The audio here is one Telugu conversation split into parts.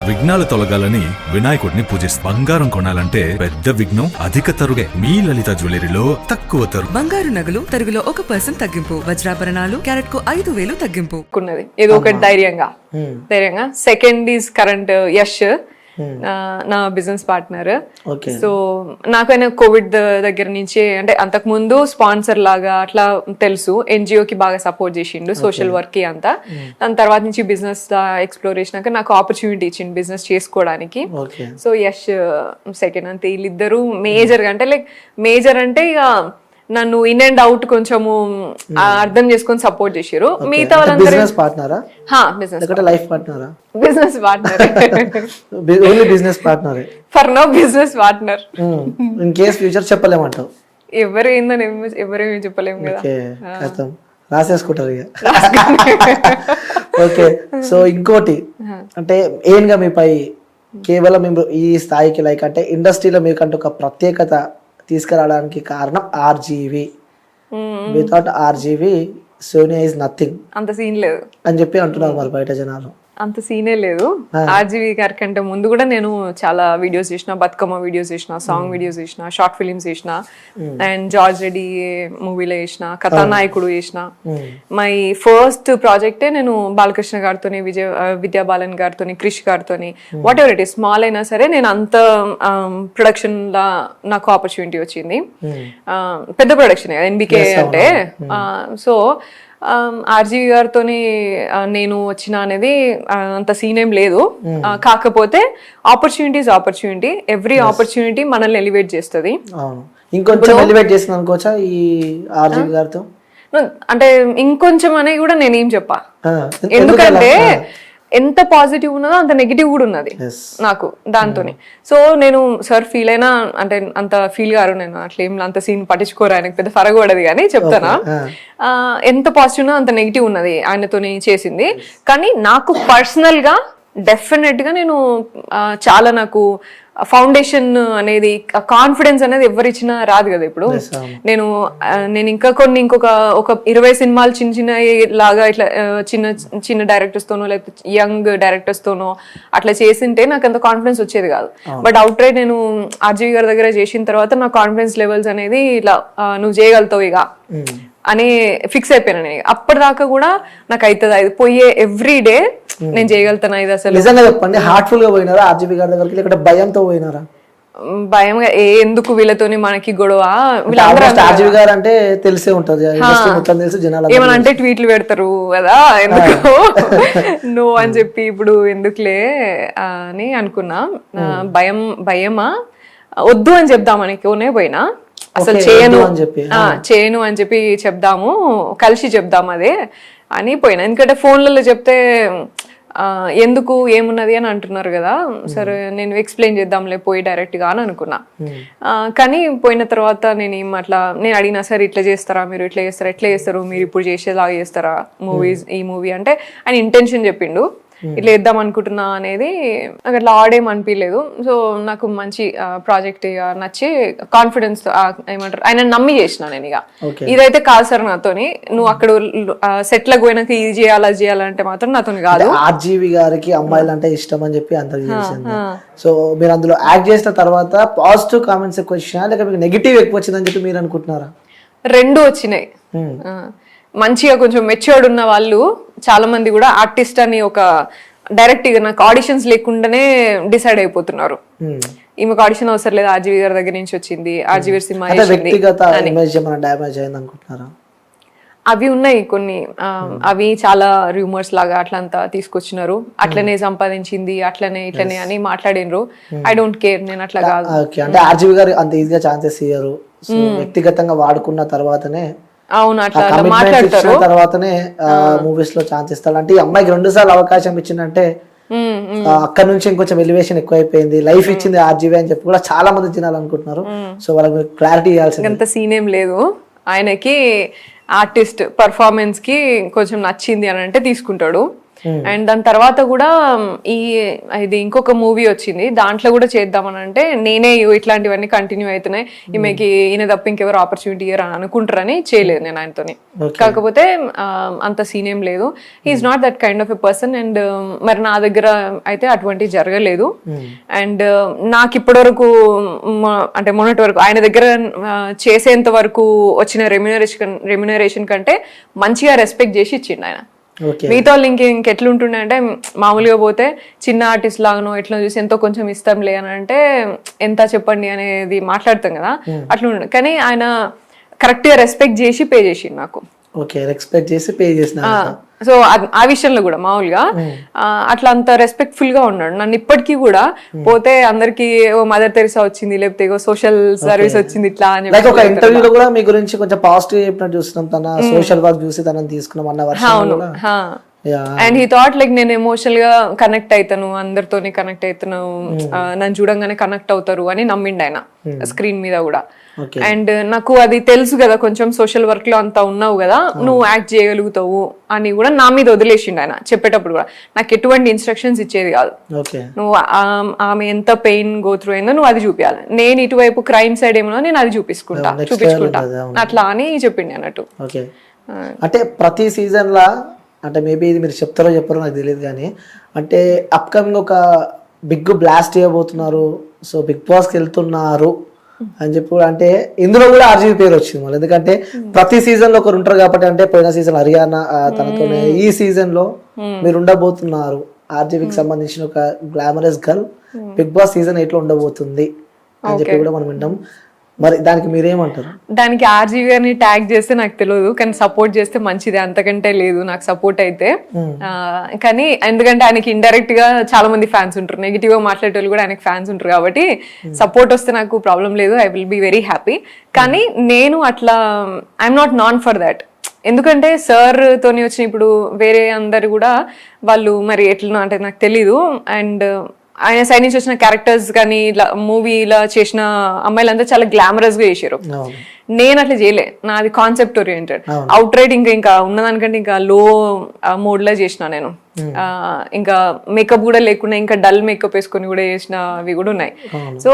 విఘ్నాలు తొలగాలని వినాయకుడిని పూజిస్తారు. బంగారం కొనాలంటే పెద్ద విఘ్నం అధిక తరుగే. మీ లలిత జ్యువెలరీలో తక్కువ తరుగు. బంగారు నగలు తరుగులో 1% తగ్గింపు. వజ్రాభరణాలు క్యారెట్ కు 5,000 తగ్గింపు. ఏదో ఒకటి ధైర్యంగా. సెకండ్ ఈజ్ కరెంట్ యష్, నా బిజినెస్ పార్ట్నర్. సో నాకైనా కోవిడ్ దగ్గర నుంచి, అంటే అంతకు ముందు స్పాన్సర్ లాగా అట్లా తెలుసు, ఎన్జిఓకి బాగా సపోర్ట్ చేసిండు సోషల్ వర్క్ కి అంతా. దాని తర్వాత నుంచి బిజినెస్ ఎక్స్ప్లోర్ చేసినాక నాకు ఆపర్చునిటీ ఇచ్చిండు బిజినెస్ చేసుకోవడానికి. So Yash second. అంతే. వీళ్ళిద్దరు మేజర్ గా, అంటే లైక్ మేజర్ అంటే ఇక నన్ను ఇన్ అండ్ అవుట్ కొంచెము అర్థం చేసుకొని సపోర్ట్ చేసారు. మిగతా వాళ్ళందరూ business partner for no business partner. In case future చెప్పలేమంటావు. ఎవరు ఏందని ఎవరేమి చెప్పలేము కదా, రాసేసుకుంటారు ఇక. ఓకే. సో ఇంకోటి అంటే ఏంగా మీపై కేవలం ఈ స్థాయికి లైక్ అంటే ఇండస్ట్రీలో మీకంటే ఒక ప్రత్యేకత తీసుకురావడానికి కారణం RGV. Without RGV Sonia is nothing. అంత సీన్ లేదు అని చెప్పి అంటున్నారు మరి బయట జనాలు. అంత సీనే లేదు. ఆర్జీవి గారి కంటే ముందు కూడా నేను చాలా వీడియోస్ చేసిన, బతుకమ్మ వీడియోస్ చేసిన, సాంగ్ వీడియోస్ చేసిన, షార్ట్ ఫిలిమ్స్ చేసిన, అండ్ జార్జ్ రెడ్డి మూవీలో చేసిన, కథానాయకుడు చేసిన. మై ఫస్ట్ ప్రాజెక్టే నేను బాలకృష్ణ గారితో, విద్యా బాలన్ గారితో, క్రిష్ గారితో, what ever it is, small అయినా సరే నేను అంత ప్రొడక్షన్ లా నాకు ఆపర్చునిటీ వచ్చింది. పెద్ద ప్రొడక్షన్ ఎన్బికే అంటే. సో ఆర్జీవి గారితో నేను వచ్చిన అనేది అంత సీన్ ఏం లేదు. కాకపోతే ఆపర్చునిటీ, ఎవ్రీ ఆపర్చునిటీ మనల్ని ఎలివేట్ చేస్తుంది. ఇంకొంచెం ఎలివేట్ చేస్తుంది అనుకోవచ్చా ఈ ఆర్జీవి గారితో? అంటే ఇంకొంచెం అనేది కూడా నేనేం చెప్పా, ఎందుకంటే ఎంత పాజిటివ్ ఉన్నదో అంత నెగిటివ్ కూడా ఉన్నది నాకు దాంతోనే. సో నేను సార్ ఫీల్ అయినా, అంటే అంత ఫీల్ గారు, నేను అట్లా ఏం అంత సీన్ పట్టించుకోరు, ఆయనకు పెద్ద ఫరక్ పడదు. కానీ చెప్తానా, ఎంత పాజిటివ్ ఉన్నదో అంత నెగిటివ్ ఉన్నది ఆయనతోని చేసింది. కానీ నాకు పర్సనల్ గా డెఫినెట్ గా నేను చాలా, నాకు ఫౌండేషన్ అనేది, కాన్ఫిడెన్స్ అనేది ఎవరిచ్చినా రాదు కదా. ఇప్పుడు నేను ఇంకా ఇంకొక 20 సినిమాలు చిన్న చిన్న లాగా ఇట్లా చిన్న డైరెక్టర్స్ తోనో లేకపోతే యంగ్ డైరెక్టర్స్ తోనో అట్లా చేసింటే నాకు అంత కాన్ఫిడెన్స్ వచ్చేది కాదు. బట్ అవుట్ రైట్ నేను ఆర్జీవి గారి దగ్గర చేసిన తర్వాత నా కాన్ఫిడెన్స్ లెవెల్స్ అనేది ఇట్లా నువ్వు చేయగలుగుతావు ఇక అని ఫిక్స్ అయిపోయాను నేను. అప్పటిదాకా కూడా నాకు అవుతుంది, అది పోయే ఎవ్రీ డే నేను చేయగలుగుతాను ఇది. అసలు నిజంగా చెప్పండి, హార్ట్ఫుల్ గా పోయినారా ఆర్జీవి గారి దగ్గరికి, లేకపోతే భయంతో పోయినారా? భయంగా, ఎందుకు వీళ్ళతోని మనకి గొడవ, ఆర్జీవి గారు అంటే తెలిసే ఉంటది, ఏమనంటే ట్వీట్లు పెడతారు కదా, ఎందుకు నువ్వు అని చెప్పి ఇప్పుడు ఎందుకులే అని అనుకున్నా. భయమా వద్దు అని చెప్దామని పోయినా, అసలు చేయను అని చెప్పి చెప్దాము, కలిసి చెప్దాం అదే అని పోయినా. ఎందుకంటే ఫోన్లలో చెప్తే ఎందుకు ఏమున్నది అని అంటున్నారు కదా, సరే నేను ఎక్స్ప్లెయిన్ చేద్దాంలే పోయి డైరెక్ట్ గా అని అనుకున్నా. కానీ పోయిన తర్వాత నేను అడిగినా, సార్ ఇట్లా చేస్తారా మీరు, ఎట్లా చేస్తారు మీరు, ఇప్పుడు చేసేలాగా చేస్తారా ఈ మూవీ అంటే ఆయన ఇంటెన్షన్ చెప్పిండు, ఇట్లా వేద్దాం అనుకుంటున్నా అనేది. నాకు అట్లా ఆడేం అనిపించలేదు. సో నాకు మంచి ప్రాజెక్ట్ నచ్చి కాన్ఫిడెన్స్ ఏమంటారు ఆయన నమ్మి చేసిన నేను. ఇక ఇదైతే కాదు సార్ నాతోని, నువ్వు అక్కడ సెట్ లకు పోయినాక ఇది చేయాలంటే మాత్రం నాతోని కాదు. ఆర్జీవి గారికి అమ్మాయిలు అంటే ఇష్టం అని చెప్పి అందరికి తెలిసింది. సో మీరు అందులో యాక్ట్ చేసిన తర్వాత పాజిటివ్ కామెంట్స్ ఎక్కువ వచ్చినా లేక మీకు నెగిటివ్ ఎక్కువ వచ్చిందని చెప్పి మీరు అనుకుంటున్నారా? రెండు వచ్చినాయి. మంచిగా కొంచెం మెచ్యూర్డ్ ఉన్న వాళ్ళు చాలా మంది కూడా ఆర్టిస్ట్ అని ఒక డైరెక్ట్ గా నాకు ఆడిషన్స్ లేకుండానే డిసైడ్ అయిపోతున్నారు, ఈమెకు ఆడిషన్ అవసరం లేదు, ఆర్జీవి గారి దగ్గర నుంచి వచ్చింది, ఆర్జీవి సినిమా అవి ఉన్నాయి కొన్ని. అవి చాలా రూమర్స్ లాగా అట్లంతా తీసుకొచ్చినారు, అట్లనే సంపాదించింది, అట్లనే ఇట్లనే అని మాట్లాడినరు. ఐ డోంట్ కేర్, నేను అట్లా కాదు. అంటే ఆర్జీవి గారు అంత ఈజీగా ఛాన్సెస్ ఇయ్యరు, వ్యక్తిగతంగా వాడుకున్న తర్వాతనే, అవును అట్లా మాట్లాడతారు, తర్వాతనే మూవీస్ లో ఛాన్స్ ఇస్తాడు. అంటే ఈ అమ్మాయికి 2 సార్లు అవకాశం ఇచ్చిందంటే అక్కడ నుంచి ఇంకొంచెం ఎలివేషన్ ఎక్కువ అయిపోయింది, లైఫ్ ఇచ్చింది ఆర్జీవి అని చెప్పి కూడా చాలా మంది జనాలు అనుకుంటున్నారు. సో వాళ్ళకి క్లారిటీ ఇవ్వాల్సింది. అంత సీన్ ఏం లేదు, ఆయనకి ఆర్టిస్ట్ పర్ఫార్మెన్స్ కి కొంచెం నచ్చింది అని అంటే తీసుకుంటాడు. అండ్ దాని తర్వాత కూడా ఇది ఇంకొక మూవీ వచ్చింది, దాంట్లో కూడా చేద్దామని అంటే నేనే ఇట్లాంటివన్నీ కంటిన్యూ అవుతున్నాయి, ఈమెకి ఈయన తప్ప ఇంకెవరు ఆపర్చునిటీ ఇయర్ అని అనుకుంటారని చేయలేదు నేను ఆయనతోని. కాకపోతే అంత సీన్ ఏం లేదు, he's not that kind of a person. And మరి నా దగ్గర అయితే అటువంటివి జరగలేదు. అండ్ నాకు ఇప్పటి వరకు అంటే మొన్నటి వరకు ఆయన దగ్గర చేసేంత వరకు వచ్చిన రెమ్యునరేషన్ కంటే మంచిగా రెస్పెక్ట్ చేసి ఇచ్చిండు ఆయన. మిగతా వాళ్ళు ఇంకెట్లుంటుండే అంటే మామూలుగా పోతే చిన్న ఆర్టిస్ట్ లాగానో ఎట్లా చూసి ఎంతో కొంచెం ఇస్తాంలే అని అంటే ఎంత చెప్పండి అనేది మాట్లాడతాం కదా, అట్లా ఉండే. కానీ ఆయన కరెక్ట్ గా రెస్పెక్ట్ చేసి పే చేసిండు నాకు. ఓకే, రెస్పెక్ట్ చేసి పే చేసిన. సో ఆ విషయంలో కూడా మామూలుగా అట్లా అంత రెస్పెక్ట్ఫుల్ గా ఉన్నాడు. నన్ను ఇప్పటికీ కూడా పోతే అందరికి మదర్ తెరిసా వచ్చింది, లేకపోతే సోషల్ సర్వీస్ వచ్చింది ఇట్లా అని చెప్పి ఒక ఇంటర్వ్యూలో కూడా మీ గురించి కొంచెం పాజిటివ్ చెప్పినట్టు చూస్తున్నాం, తన సోషల్ వర్క్ చూసి తనని తీసుకున్నాం అన్న వర్షం. అవును. అండ్ హీ థాట్ లైక్ నేను ఎమోషనల్ గా కనెక్ట్ అవుతాను, అందరితోని కనెక్ట్ అవుతాను, నన్ను చూడంగానే కనెక్ట్ అవుతారు అని నమ్మిండు ఆయన స్క్రీన్ మీద కూడా. అండ్ నాకు అది తెలుసు కదా, కొంచెం సోషల్ వర్క్ లో అంతా ఉన్నావు కదా, నువ్వు యాక్ట్ చేయగలుగుతావు అని కూడా నా మీద వదిలేసిండు ఆయన. చెప్పేటప్పుడు కూడా నాకు ఎటువంటి ఇన్స్ట్రక్షన్స్ ఇచ్చేది కాదు, నువ్వు ఆమె ఎంత పెయిన్ గో త్రూ అయిందో నువ్వు అది చూపించాలి, నేను ఇటువైపు క్రైమ్ సైడ్ ఏమో నేను అది చూపించుకుంటా అట్లా అని చెప్పిండి అన్నట్టు. అంటే ప్రతి సీజన్ లా, అంటే మేబీ ఇది మీరు చెప్తారో చెప్పారో నాకు తెలియదు కానీ, అంటే అప్కమింగ్ ఒక బిగ్ బ్లాస్ట్ చేయబోతున్నారు, సో బిగ్ బాస్కి వెళ్తున్నారు అని చెప్పి, అంటే ఇందులో కూడా ఆర్జీవి పేరు వచ్చింది మళ్ళీ. ఎందుకంటే ప్రతి సీజన్ లో ఒకరు ఉంటారు కాబట్టి, అంటే పోయిన సీజన్ హరియానా తనతోనే, ఈ సీజన్ లో మీరు ఉండబోతున్నారు, ఆర్జీవికి సంబంధించిన ఒక glamorous girl Bigg Boss season 8 లో ఉండబోతుంది అని చెప్పి కూడా మనం వింటాం. మరి దానికి మీరేమంటారు? దానికి ఆర్జీవి గారిని ట్యాగ్ చేస్తే నాకు తెలియదు, కానీ సపోర్ట్ చేస్తే మంచిది, అంతకంటే లేదు నాకు సపోర్ట్ అయితే. కానీ ఎందుకంటే ఆయనకి ఇండైరెక్ట్ గా చాలా మంది ఫ్యాన్స్ ఉంటారు, నెగిటివ్ గా మాట్లాడే వాళ్ళు కూడా ఆయనకి ఫ్యాన్స్ ఉంటారు, కాబట్టి సపోర్ట్ వస్తే నాకు ప్రాబ్లం లేదు, I will be very happy. కానీ నేను అట్లా I'm not non for that. ఎందుకంటే సార్ తోని వచ్చిన ఇప్పుడు వేరే అందరు కూడా వాళ్ళు మరి ఎట్లా అంటే నాకు తెలీదు. అండ్ ఆయన సైడ్ నుంచి వచ్చిన క్యారెక్టర్స్ కానీ ఇలా మూవీలా చేసిన అమ్మాయిలంతా చాలా గ్లామరస్ గా చేశారు. నేను అట్లా చేయలే, నాది కాన్సెప్ట్ ఓరియంటెడ్. అవుట్ రైట్ ఇంకా ఉన్నదానికంటే ఇంకా లో మోడ్ లా చేసిన నేను. ఇంకా మేకప్ కూడా లేకుండా ఇంకా డల్ మేకప్ వేసుకొని కూడా చేసినవి కూడా ఉన్నాయి. So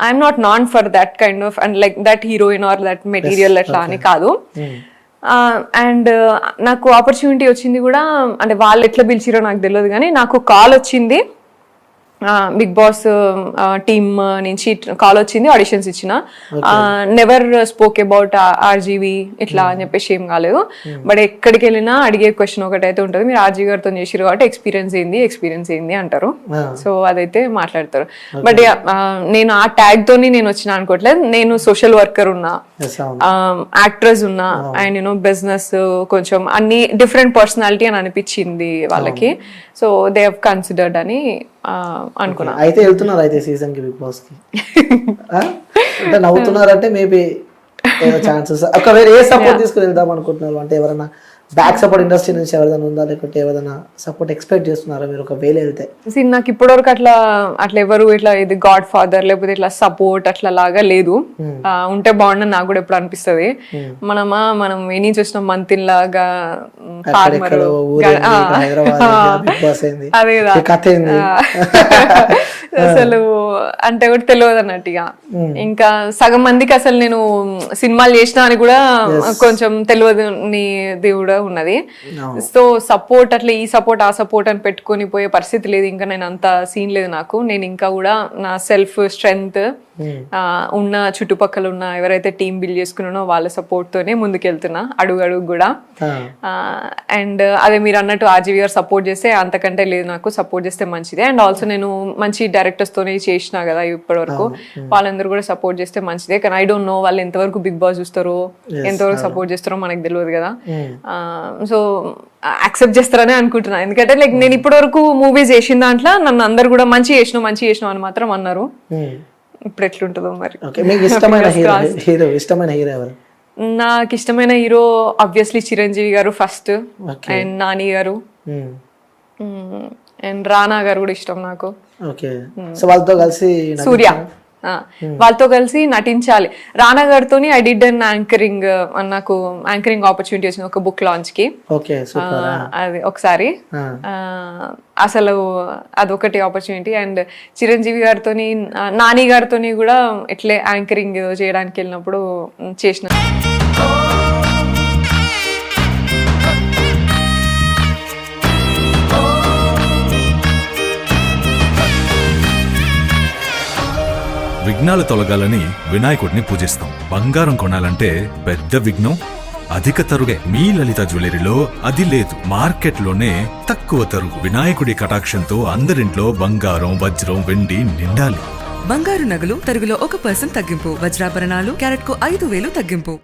I'm not non for that kind of and like that heroine or that material అట్లా అని కాదు. అండ్ నాకు ఆపర్చునిటీ వచ్చింది కూడా, అంటే వాళ్ళు ఎట్లా పిలిచిరో నాకు తెలియదు కానీ నాకు కాల్ వచ్చింది, బిగ్ బాస్ టీమ్ నుంచి కాల్ వచ్చింది, ఆడిషన్స్ ఇచ్చిన. నెవర్ స్పోక్ అబౌట్ ఆర్జీవి ఇట్లా అని చెప్పేసి ఏం కాలేదు. బట్ ఎక్కడికి వెళ్ళినా అడిగే క్వశ్చన్ ఒకటైతే ఉంటుంది, మీరు ఆర్జీవి గారితో చేసిరు కాబట్టి ఎక్స్పీరియన్స్ ఏంది అంటారు. సో అదైతే మాట్లాడతారు. బట్ నేను ఆ ట్యాగ్ తోని నేను వచ్చిన అనుకోవట్లేదు, నేను సోషల్ వర్కర్ ఉన్నా, యాక్ట్రెస్ ఉన్నా, అండ్ యూనో బిజినెస్ కొంచెం అన్ని డిఫరెంట్ పర్సనాలిటీ అని అనిపించింది వాళ్ళకి. సో దే హావ్ కన్సిడర్డ్ అని అనుకున్నా. అయితే వెళ్తున్నారు అయితే సీజన్ కి బిగ్ బాస్ కి అంటే నవ్వుతున్నారంటే మేబీ ఛాన్సెస్. ఒకవేళ ఏ సపోర్ట్ తీసుకుని వెళ్దాం అనుకుంటున్నారు? అంటే ఎవరైనా బ్యాక్ సపోర్ట్ ఇండస్ట్రీ నుంచి ఎవరైనా ఉందా, లేకపోతే ఎవరైనా సపోర్ట్ ఎక్స్పెక్ట్ చేస్తున్నారా మీరు ఒకవేళ వెళ్తే? నాకు ఇప్పటివరకు అట్లా ఎవరు ఇట్లా ఇది గాడ్ ఫాదర్ లేకపోతే ఇట్లా సపోర్ట్ అట్లా లాగా లేదు. ఉంటే బాగుండని నాకు కూడా ఎప్పుడు అనిపిస్తుంది. మనం ఏ నుంచి వచ్చిన మంతిన్ లాగా అదే అసలు అంటే కూడా తెలియదు అన్నట్టుగా. ఇంకా సగం మందికి అసలు నేను సినిమాలు చేసినా అని కూడా కొంచెం తెలియదు నీ దేవుడు ఉన్నది. సో సపోర్ట్ అట్లా ఈ సపోర్ట్ ఆ సపోర్ట్ అని పెట్టుకొని పోయే పరిస్థితి లేదు. ఇంకా నేను అంత సీన్ లేదు నాకు. నేను ఇంకా కూడా నా సెల్ఫ్ స్ట్రెంగ్త్ ఉన్న చుట్టుపక్కల ఉన్న ఎవరైతే టీం బిల్డ్ చేసుకున్నానో వాళ్ళ సపోర్ట్ తోనే ముందుకెళ్తున్నా అడుగు అడుగు కూడా. అండ్ అదే మీరు అన్నట్టు ఆర్జీవి గారు సపోర్ట్ చేస్తే అంతకంటే లేదు, నాకు సపోర్ట్ చేస్తే మంచిదే. అండ్ ఆల్సో నేను మంచి డైరెక్టర్స్ తోనే చేసినా కదా ఇప్పటి వరకు, వాళ్ళందరూ కూడా సపోర్ట్ చేస్తే మంచిదే. కానీ ఐ డోంట్ నో వాళ్ళు ఎంతవరకు బిగ్ బాస్ చూస్తారో ఎంతవరకు సపోర్ట్ చేస్తారో మనకు తెలియదు కదా. సో యాక్సెప్ట్ చేస్తారని అనుకుంటున్నా. ఎందుకంటే లైక్ నేను ఇప్పటి వరకు మూవీస్ చేసిన దాంట్లో నన్ను అందరు కూడా మంచి చేసినావు అని మాత్రం అన్నారు. ఇప్పుడు ఎట్లుంటుందో మరి. నాకు ఇష్టమైన హీరో ఆబ్వియస్లీ చిరంజీవి గారు ఫస్ట్, అండ్ నాని గారు, అండ్ రానా గారు కూడా ఇష్టం నాకు. సూర్య వాళ్ళతో కలిసి నటించాలి. రానా గారితోని ఐ డిడ్ అన్ యాంకరింగ్, నాకు యాంకరింగ్ ఆపర్చునిటీ వచ్చింది ఒక బుక్ లాంచ్ కి. Okay super. అది ఒకసారి అసలు అదొకటి ఆపర్చునిటీ. అండ్ చిరంజీవి గారితోని నాని గారితోని కూడా ఇట్లే యాంకరింగ్ చేయడానికి వెళ్ళినప్పుడు చేసిన. విఘ్నాలు తొలగాలని వినాయకుడిని పూజిస్తాం. బంగారం కొనాలంటే పెద్ద విఘ్నం అధిక తరుగే. మీ లలిత జ్యువెలరీలో అది లేదు. మార్కెట్లోనే తక్కువ తరుగు. వినాయకుడి కటాక్షంతో అందరింట్లో బంగారం, వజ్రం, వెండి నిండాలి. బంగారు నగలు తరుగులో 1% తగ్గింపు. వజ్రాభరణాలు క్యారెట్ కు 5,000 తగ్గింపు.